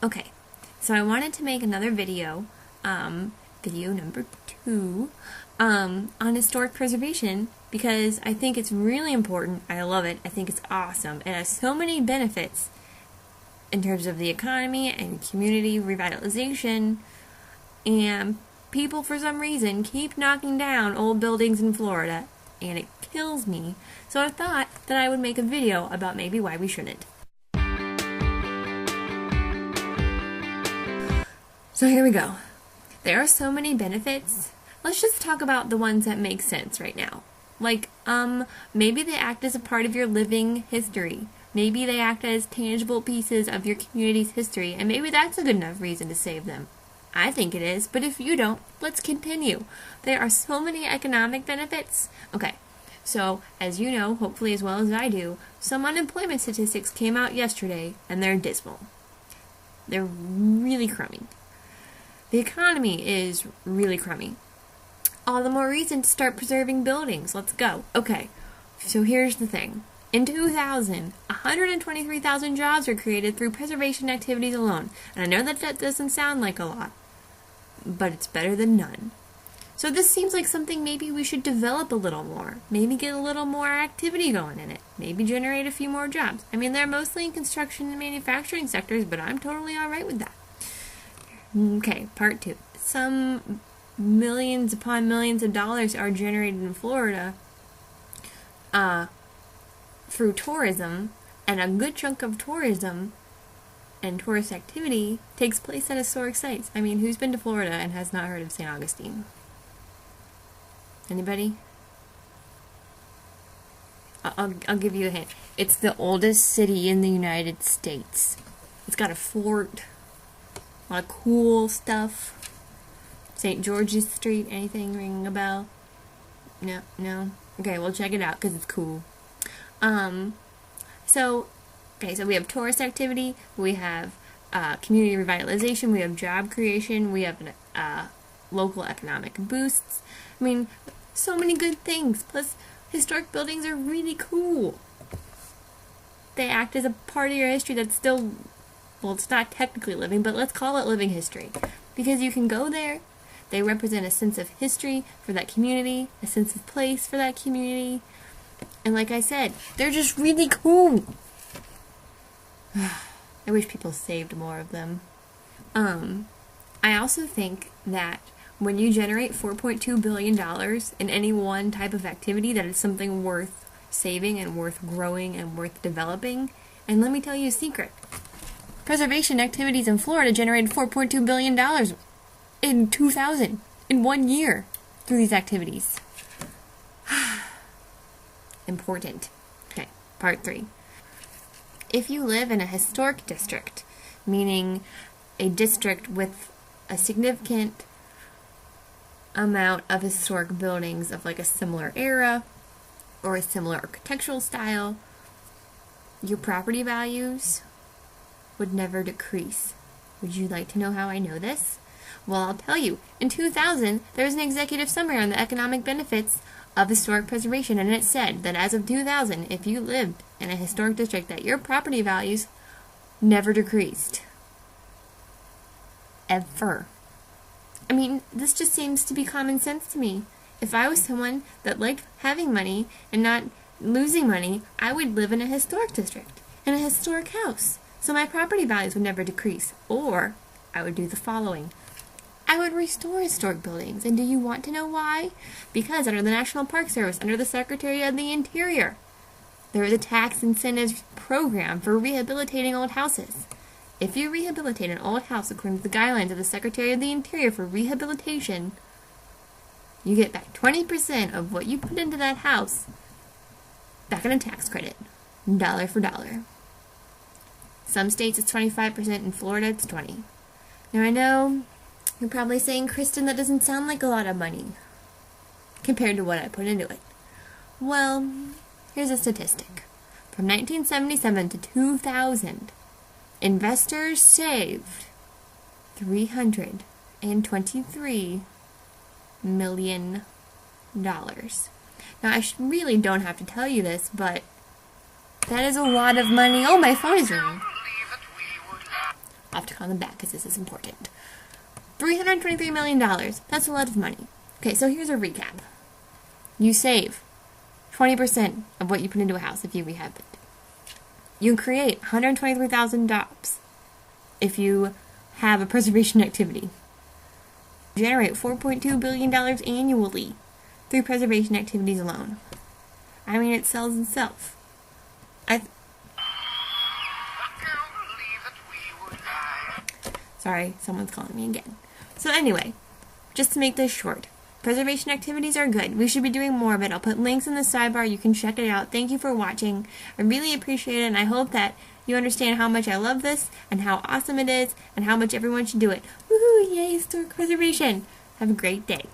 Okay, so I wanted to make another video, video number 2, on historic preservation because I think it's really important. I love it. I think it's awesome. It has so many benefits in terms of the economy and community revitalization, and people for some reason keep knocking down old buildings in Florida, and it kills me. So I thought that I would make a video about maybe why we shouldn't. So here we go. There are so many benefits. Let's just talk about the ones that make sense right now. Like, maybe they act as a part of your living history. Maybe they act as tangible pieces of your community's history, and maybe that's a good enough reason to save them. I think it is, but if you don't, let's continue. There are so many economic benefits. Okay, so as you know, hopefully as well as I do, some unemployment statistics came out yesterday, and they're dismal. They're really crummy. The economy is really crummy. All the more reason to start preserving buildings. Let's go. Okay, so here's the thing. In 2000, 123,000 jobs were created through preservation activities alone. And I know that doesn't sound like a lot, but it's better than none. So this seems like something maybe we should develop a little more. Maybe get a little more activity going in it. Maybe generate a few more jobs. I mean, they're mostly in construction and manufacturing sectors, but I'm totally alright with that. Okay, part 2. Some millions upon millions of dollars are generated in Florida through tourism, and a good chunk of tourism and tourist activity takes place at historic sites. I mean, who's been to Florida and has not heard of St. Augustine? Anybody? I'll give you a hint. It's the oldest city in the United States. It's got a fort, a lot of cool stuff. St. George's Street, anything ring a bell? No? Okay, well check it out because it's cool. So we have tourist activity, we have community revitalization, we have job creation, we have local economic boosts. I mean, so many good things. Plus, historic buildings are really cool. They act as a part of your history that's still, well, it's not technically living, but let's call it living history. Because you can go there, they represent a sense of history for that community, a sense of place for that community, and like I said, they're just really cool. I wish people saved more of them. I also think that when you generate $4.2 billion in any one type of activity, that is something worth saving and worth growing and worth developing. And let me tell you a secret. Preservation activities in Florida generated $4.2 billion in 2000, in 1 year, through these activities. Important. Okay, part 3. If you live in a historic district, meaning a district with a significant amount of historic buildings of like a similar era or a similar architectural style, your property values would never decrease. Would you like to know how I know this? Well, I'll tell you. In 2000, there was an executive summary on the economic benefits of historic preservation, and it said that as of 2000, if you lived in a historic district, that your property values never decreased. Ever. I mean, this just seems to be common sense to me. If I was someone that liked having money and not losing money, I would live in a historic district, in a historic house, so my property values would never decrease. Or I would do the following. I would restore historic buildings. And do you want to know why? Because under the National Park Service, under the Secretary of the Interior, there is a tax incentives program for rehabilitating old houses. If you rehabilitate an old house according to the guidelines of the Secretary of the Interior for rehabilitation, you get back 20% of what you put into that house back in a tax credit, dollar for dollar. Some states it's 25%, in Florida it's 20%. Now I know you're probably saying, Kristen, that doesn't sound like a lot of money compared to what I put into it. Well, here's a statistic. From 1977 to 2000, investors saved $323 million. Now, I really don't have to tell you this, but that is a lot of money. Oh, my phone is ringing. have to call them back because this is important. $323 million. That's a lot of money. Okay, so here's a recap. You save 20% of what you put into a house if you rehab it. You create 123,000 jobs if you have a preservation activity. You generate $4.2 billion annually through preservation activities alone. I mean, it sells itself. Sorry, someone's calling me again. So anyway, just to make this short, preservation activities are good. We should be doing more of it. I'll put links in the sidebar. You can check it out. Thank you for watching. I really appreciate it, and I hope that you understand how much I love this and how awesome it is and how much everyone should do it. Woohoo! Yay! Historic preservation! Have a great day.